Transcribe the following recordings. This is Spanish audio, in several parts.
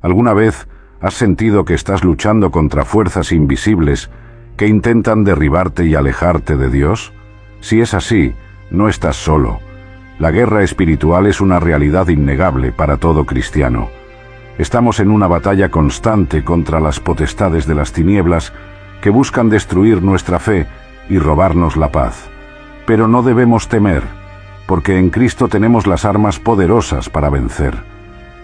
¿Alguna vez has sentido que estás luchando contra fuerzas invisibles que intentan derribarte y alejarte de Dios? Si es así, no estás solo. La guerra espiritual es una realidad innegable para todo cristiano. Estamos en una batalla constante contra las potestades de las tinieblas que buscan destruir nuestra fe y robarnos la paz. Pero no debemos temer, porque en Cristo tenemos las armas poderosas para vencer.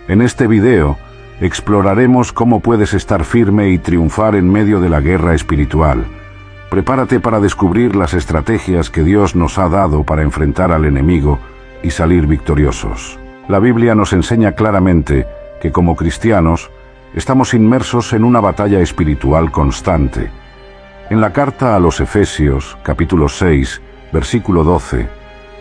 En este video exploraremos cómo puedes estar firme y triunfar en medio de la guerra espiritual. Prepárate para descubrir las estrategias que Dios nos ha dado para enfrentar al enemigo y salir victoriosos. La Biblia nos enseña claramente que como cristianos estamos inmersos en una batalla espiritual constante. En la carta a los Efesios, capítulo 6, versículo 12,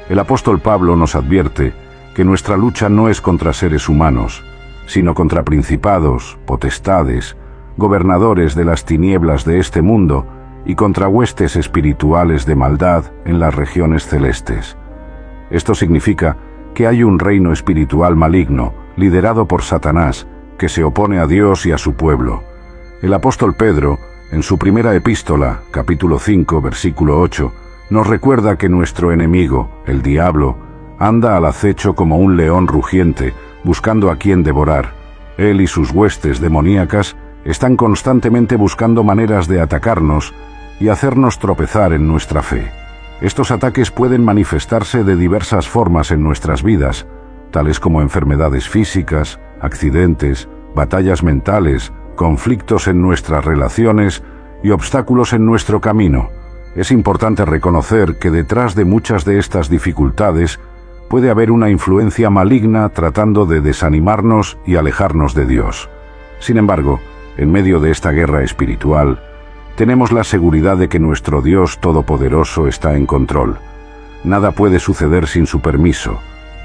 el apóstol Pablo nos advierte que nuestra lucha no es contra seres humanos, sino contra principados, potestades, gobernadores de las tinieblas de este mundo y contra huestes espirituales de maldad en las regiones celestes. Esto significa que hay un reino espiritual maligno, liderado por Satanás, que se opone a Dios y a su pueblo. El apóstol Pedro, en su primera epístola, capítulo 5, versículo 8, nos recuerda que nuestro enemigo, el diablo, anda al acecho como un león rugiente, buscando a quien devorar. Él y sus huestes demoníacas están constantemente buscando maneras de atacarnos y hacernos tropezar en nuestra fe. Estos ataques pueden manifestarse de diversas formas en nuestras vidas, tales como enfermedades físicas, accidentes, batallas mentales, conflictos en nuestras relaciones y obstáculos en nuestro camino. Es importante reconocer que detrás de muchas de estas dificultades puede haber una influencia maligna tratando de desanimarnos y alejarnos de Dios. Sin embargo, en medio de esta guerra espiritual, tenemos la seguridad de que nuestro Dios Todopoderoso está en control. Nada puede suceder sin su permiso,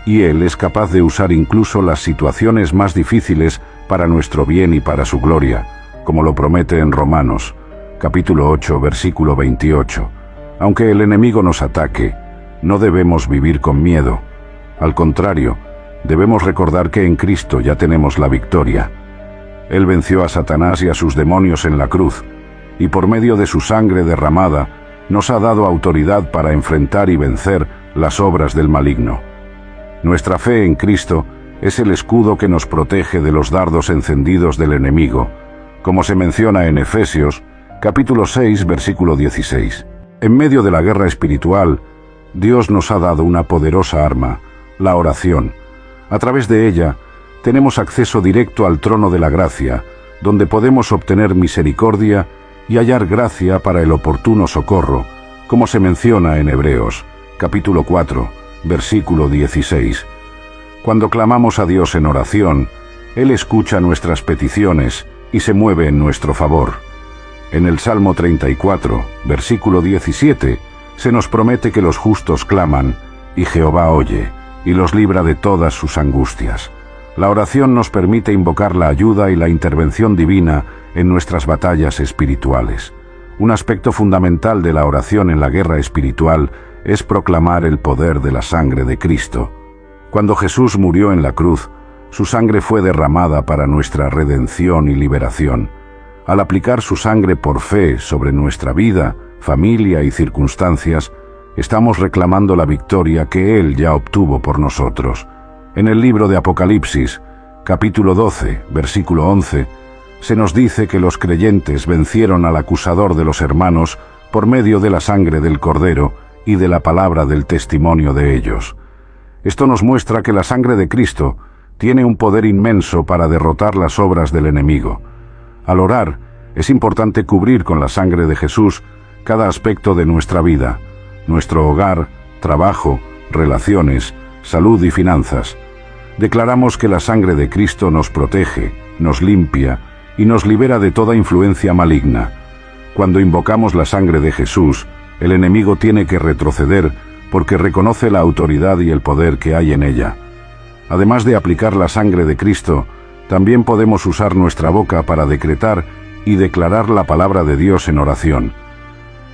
y Él es capaz de usar incluso las situaciones más difíciles para nuestro bien y para su gloria, como lo promete en Romanos, capítulo 8, versículo 28. Aunque el enemigo nos ataque, no debemos vivir con miedo. Al contrario, debemos recordar que en Cristo ya tenemos la victoria. Él venció a Satanás y a sus demonios en la cruz, y por medio de su sangre derramada, nos ha dado autoridad para enfrentar y vencer las obras del maligno. Nuestra fe en Cristo es el escudo que nos protege de los dardos encendidos del enemigo, como se menciona en Efesios, capítulo 6, versículo 16. En medio de la guerra espiritual, Dios nos ha dado una poderosa arma, la oración. A través de ella, tenemos acceso directo al trono de la gracia, donde podemos obtener misericordia y hallar gracia para el oportuno socorro, como se menciona en Hebreos, capítulo 4, versículo 16. Cuando clamamos a Dios en oración, Él escucha nuestras peticiones y se mueve en nuestro favor. En el Salmo 34, versículo 17, se nos promete que los justos claman, y Jehová oye, y los libra de todas sus angustias. La oración nos permite invocar la ayuda y la intervención divina en nuestras batallas espirituales. Un aspecto fundamental de la oración en la guerra espiritual es proclamar el poder de la sangre de Cristo. Cuando Jesús murió en la cruz, su sangre fue derramada para nuestra redención y liberación. Al aplicar su sangre por fe sobre nuestra vida, familia y circunstancias, estamos reclamando la victoria que Él ya obtuvo por nosotros. En el libro de Apocalipsis, capítulo 12, versículo 11, se nos dice que los creyentes vencieron al acusador de los hermanos por medio de la sangre del Cordero y de la palabra del testimonio de ellos. Esto nos muestra que la sangre de Cristo tiene un poder inmenso para derrotar las obras del enemigo. Al orar, es importante cubrir con la sangre de Jesús cada aspecto de nuestra vida, nuestro hogar, trabajo, relaciones, salud y finanzas. Declaramos que la sangre de Cristo nos protege, nos limpia y nos libera de toda influencia maligna. Cuando invocamos la sangre de Jesús, el enemigo tiene que retroceder porque reconoce la autoridad y el poder que hay en ella. Además de aplicar la sangre de Cristo, también podemos usar nuestra boca para decretar y declarar la palabra de Dios en oración.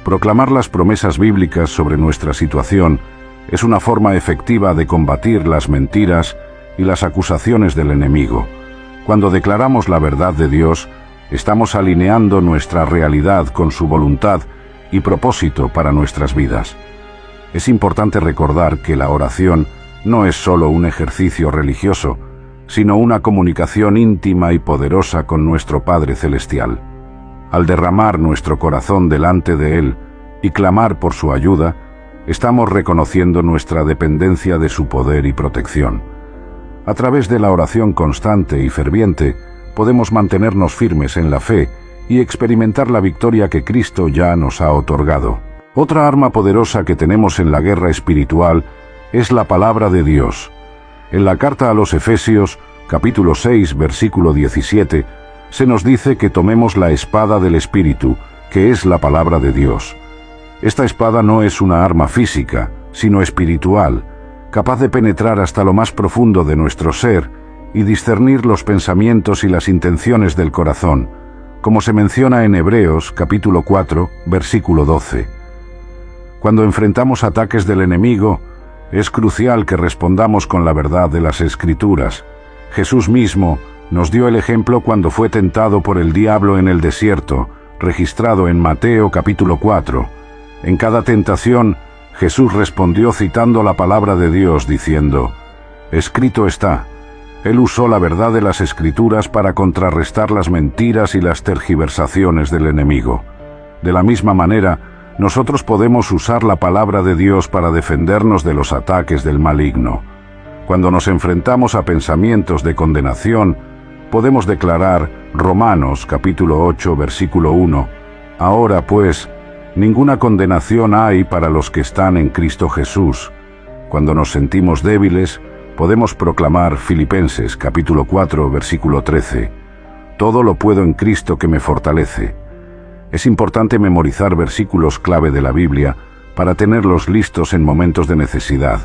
Proclamar las promesas bíblicas sobre nuestra situación es una forma efectiva de combatir las mentiras y las acusaciones del enemigo. Cuando declaramos la verdad de Dios, estamos alineando nuestra realidad con su voluntad y propósito para nuestras vidas. Es importante recordar que la oración no es solo un ejercicio religioso, sino una comunicación íntima y poderosa con nuestro Padre Celestial. Al derramar nuestro corazón delante de Él y clamar por su ayuda, estamos reconociendo nuestra dependencia de su poder y protección. A través de la oración constante y ferviente, podemos mantenernos firmes en la fe y experimentar la victoria que Cristo ya nos ha otorgado. Otra arma poderosa que tenemos en la guerra espiritual es la palabra de Dios. En la carta a los Efesios, capítulo 6, versículo 17, se nos dice que tomemos la espada del Espíritu, que es la palabra de Dios. Esta espada no es una arma física, sino espiritual, capaz de penetrar hasta lo más profundo de nuestro ser y discernir los pensamientos y las intenciones del corazón, como se menciona en Hebreos, capítulo 4, versículo 12. Cuando enfrentamos ataques del enemigo, es crucial que respondamos con la verdad de las Escrituras. Jesús mismo nos dio el ejemplo cuando fue tentado por el diablo en el desierto, registrado en Mateo capítulo 4. En cada tentación, Jesús respondió citando la palabra de Dios diciendo: «Escrito está». Él usó la verdad de las Escrituras para contrarrestar las mentiras y las tergiversaciones del enemigo. De la misma manera, nosotros podemos usar la palabra de Dios para defendernos de los ataques del maligno. Cuando nos enfrentamos a pensamientos de condenación, podemos declarar Romanos capítulo 8 versículo 1: «Ahora pues, ninguna condenación hay para los que están en Cristo Jesús». Cuando nos sentimos débiles, podemos proclamar Filipenses capítulo 4 versículo 13: «Todo lo puedo en Cristo que me fortalece». Es importante memorizar versículos clave de la Biblia para tenerlos listos en momentos de necesidad.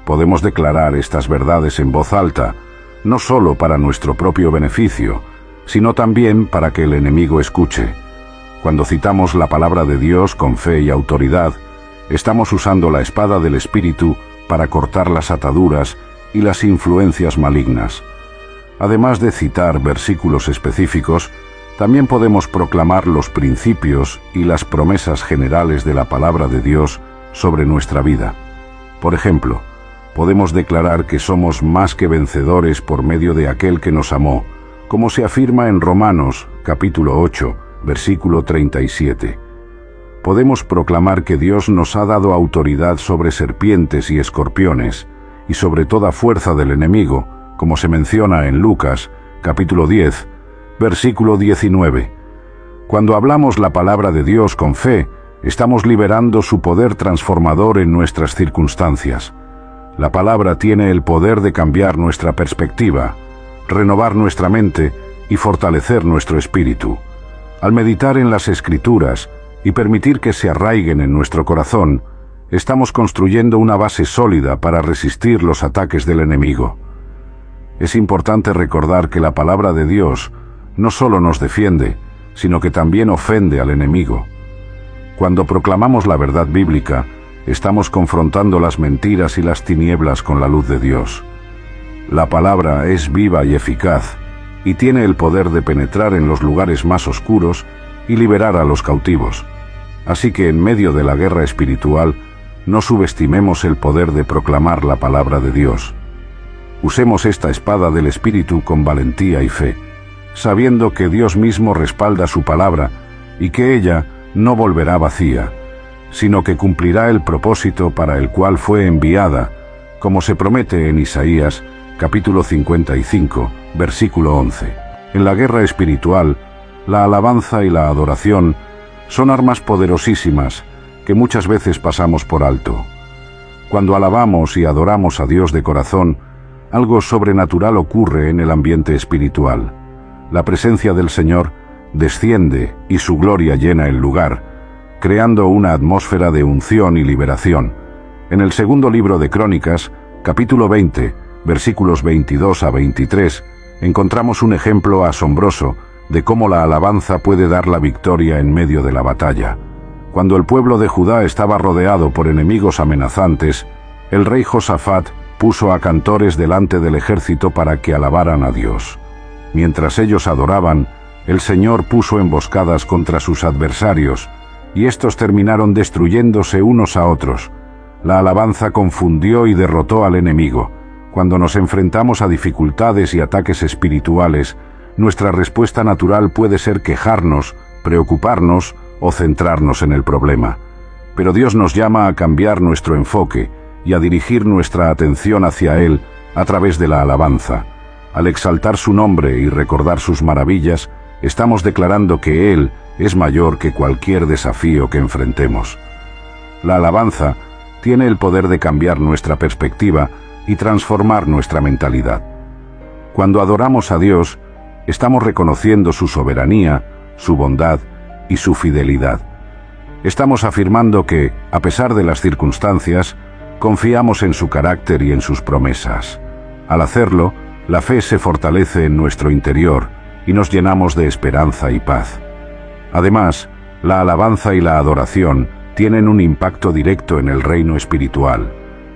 Podemos declarar estas verdades en voz alta, no solo para nuestro propio beneficio, sino también para que el enemigo escuche. Cuando citamos la palabra de Dios con fe y autoridad, estamos usando la espada del Espíritu para cortar las ataduras y las influencias malignas. Además de citar versículos específicos, también podemos proclamar los principios y las promesas generales de la palabra de Dios sobre nuestra vida. Por ejemplo, podemos declarar que somos más que vencedores por medio de aquel que nos amó, como se afirma en Romanos, capítulo 8, versículo 37. Podemos proclamar que Dios nos ha dado autoridad sobre serpientes y escorpiones, y sobre toda fuerza del enemigo, como se menciona en Lucas, capítulo 10, versículo 19. Cuando hablamos la palabra de Dios con fe, estamos liberando su poder transformador en nuestras circunstancias. La palabra tiene el poder de cambiar nuestra perspectiva, renovar nuestra mente y fortalecer nuestro espíritu. Al meditar en las Escrituras y permitir que se arraiguen en nuestro corazón, estamos construyendo una base sólida para resistir los ataques del enemigo. Es importante recordar que la palabra de Dios no solo nos defiende, sino que también ofende al enemigo. Cuando proclamamos la verdad bíblica, estamos confrontando las mentiras y las tinieblas con la luz de Dios. La palabra es viva y eficaz, y tiene el poder de penetrar en los lugares más oscuros y liberar a los cautivos. Así que en medio de la guerra espiritual, no subestimemos el poder de proclamar la palabra de Dios. Usemos esta espada del Espíritu con valentía y fe, sabiendo que Dios mismo respalda su palabra y que ella no volverá vacía, sino que cumplirá el propósito para el cual fue enviada, como se promete en Isaías, capítulo 55, versículo 11. En la guerra espiritual, la alabanza y la adoración son armas poderosísimas que muchas veces pasamos por alto. Cuando alabamos y adoramos a Dios de corazón, algo sobrenatural ocurre en el ambiente espiritual. La presencia del Señor desciende y su gloria llena el lugar, creando una atmósfera de unción y liberación. En el segundo libro de Crónicas, capítulo 20, versículos 22 a 23, encontramos un ejemplo asombroso de cómo la alabanza puede dar la victoria en medio de la batalla. Cuando el pueblo de Judá estaba rodeado por enemigos amenazantes, el rey Josafat puso a cantores delante del ejército para que alabaran a Dios. Mientras ellos adoraban, el Señor puso emboscadas contra sus adversarios, y éstos terminaron destruyéndose unos a otros. La alabanza confundió y derrotó al enemigo. Cuando nos enfrentamos a dificultades y ataques espirituales, nuestra respuesta natural puede ser quejarnos, preocuparnos o centrarnos en el problema. Pero Dios nos llama a cambiar nuestro enfoque y a dirigir nuestra atención hacia Él a través de la alabanza. Al exaltar su nombre y recordar sus maravillas, estamos declarando que Él es mayor que cualquier desafío que enfrentemos. La alabanza tiene el poder de cambiar nuestra perspectiva y transformar nuestra mentalidad. Cuando adoramos a Dios, estamos reconociendo su soberanía, su bondad y su fidelidad. Estamos afirmando que, a pesar de las circunstancias, confiamos en su carácter y en sus promesas. Al hacerlo, la fe se fortalece en nuestro interior y nos llenamos de esperanza y paz. Además, la alabanza y la adoración tienen un impacto directo en el reino espiritual.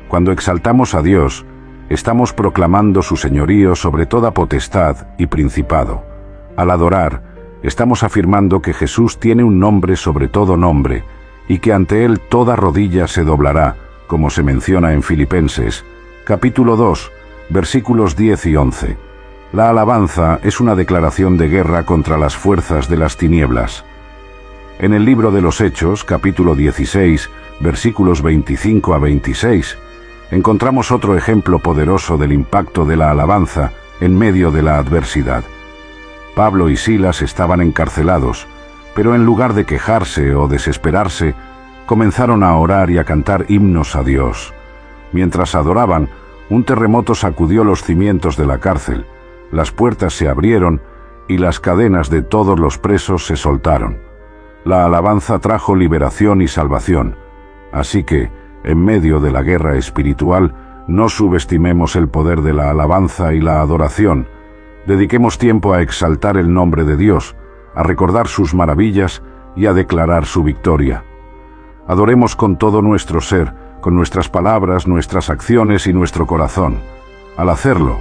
Cuando exaltamos a Dios, estamos proclamando su señorío sobre toda potestad y principado. Al adorar, estamos afirmando que Jesús tiene un nombre sobre todo nombre y que ante Él toda rodilla se doblará, como se menciona en Filipenses, capítulo 2, versículos 10 y 11. La alabanza es una declaración de guerra contra las fuerzas de las tinieblas. En el libro de los Hechos, capítulo 16, versículos 25 a 26, encontramos otro ejemplo poderoso del impacto de la alabanza en medio de la adversidad. Pablo y Silas estaban encarcelados, pero en lugar de quejarse o desesperarse, comenzaron a orar y a cantar himnos a Dios. Mientras adoraban, un terremoto sacudió los cimientos de la cárcel, las puertas se abrieron y las cadenas de todos los presos se soltaron. La alabanza trajo liberación y salvación, así que, en medio de la guerra espiritual, no subestimemos el poder de la alabanza y la adoración. Dediquemos tiempo a exaltar el nombre de Dios, a recordar sus maravillas y a declarar su victoria. Adoremos con todo nuestro ser, con nuestras palabras, nuestras acciones y nuestro corazón. Al hacerlo,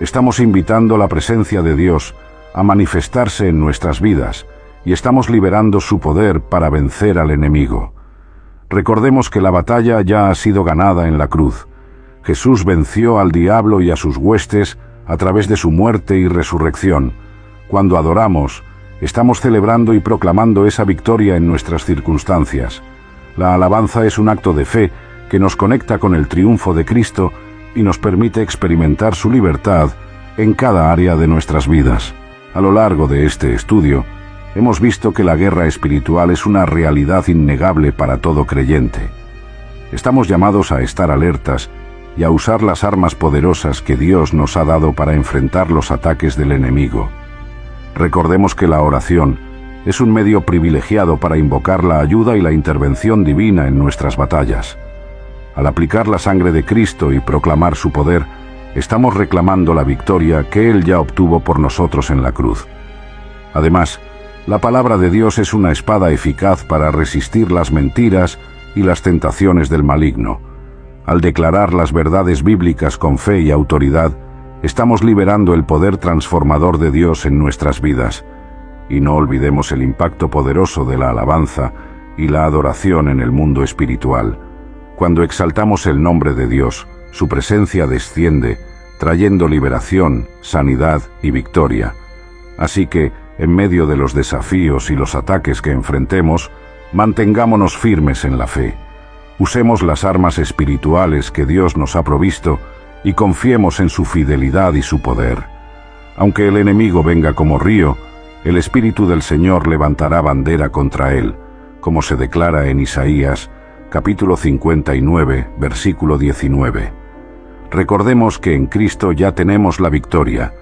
estamos invitando la presencia de Dios a manifestarse en nuestras vidas y estamos liberando su poder para vencer al enemigo. Recordemos que la batalla ya ha sido ganada en la cruz. Jesús venció al diablo y a sus huestes a través de su muerte y resurrección. Cuando adoramos, estamos celebrando y proclamando esa victoria en nuestras circunstancias. La alabanza es un acto de fe que nos conecta con el triunfo de Cristo y nos permite experimentar su libertad en cada área de nuestras vidas. A lo largo de este estudio, hemos visto que la guerra espiritual es una realidad innegable para todo creyente. Estamos llamados a estar alertas y a usar las armas poderosas que Dios nos ha dado para enfrentar los ataques del enemigo. Recordemos que la oración es un medio privilegiado para invocar la ayuda y la intervención divina en nuestras batallas. Al aplicar la sangre de Cristo y proclamar su poder, estamos reclamando la victoria que Él ya obtuvo por nosotros en la cruz. Además, la palabra de Dios es una espada eficaz para resistir las mentiras y las tentaciones del maligno. Al declarar las verdades bíblicas con fe y autoridad, estamos liberando el poder transformador de Dios en nuestras vidas. Y no olvidemos el impacto poderoso de la alabanza y la adoración en el mundo espiritual. Cuando exaltamos el nombre de Dios, su presencia desciende, trayendo liberación, sanidad y victoria. Así que, en medio de los desafíos y los ataques que enfrentemos, mantengámonos firmes en la fe. Usemos las armas espirituales que Dios nos ha provisto y confiemos en su fidelidad y su poder. Aunque el enemigo venga como río, el Espíritu del Señor levantará bandera contra él, como se declara en Isaías, capítulo 59, versículo 19. Recordemos que en Cristo ya tenemos la victoria.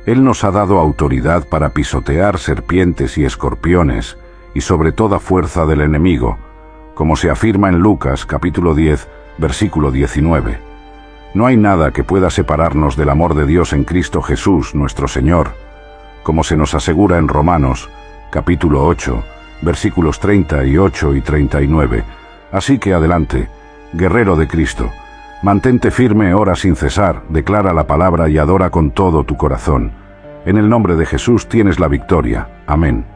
Él nos ha dado autoridad para pisotear serpientes y escorpiones, y sobre toda fuerza del enemigo, como se afirma en Lucas, capítulo 10, versículo 19. No hay nada que pueda separarnos del amor de Dios en Cristo Jesús, nuestro Señor, como se nos asegura en Romanos, capítulo 8, versículos 38 y 39. Así que adelante, guerrero de Cristo, mantente firme, ora sin cesar, declara la palabra y adora con todo tu corazón. En el nombre de Jesús tienes la victoria. Amén.